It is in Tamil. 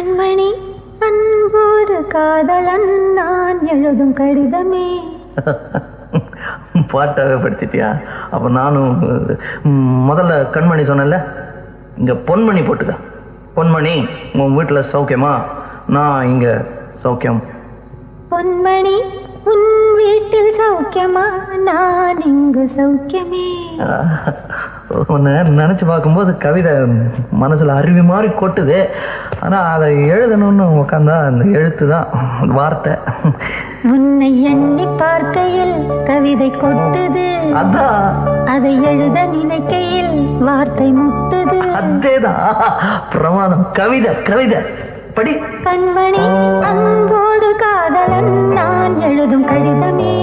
கண்மணி அன்போடு காதலன் நான் எழுதும் கடிதமே. பாட்டாவே படிச்சிட்டியா? அப்ப நானும் முதல்ல கண்மணி சொன்னேன்ல, இங்க பொன்மணி போட்டுக்க. பொன்மணி, உன் வீட்டுல சௌக்கியமா? நான் இங்க சௌக்கியம். பொன்மணி, உன் வீட்டில் சௌக்கியமா? நான் இங்கு சௌக்கியமே. உன்னை நினைச்சு பார்க்கும்போது கவிதை மனசுல அருவி மாதிரி கொட்டுது. ஆனா அதை எழுதணும்னு உட்காந்தா அந்த எழுத்து தான் வார்த்தை. உன்னை எண்ணி பார்க்கையில் கவிதை கொட்டுது, அதான் அதை எழுத நினைக்கையில் வார்த்தை முட்டுது. அதேதான் பிரமாதம். கவிதை கவிதை படி. கண்மணி அன்போடு காதலன் நான் எழுதும் கடிதமே.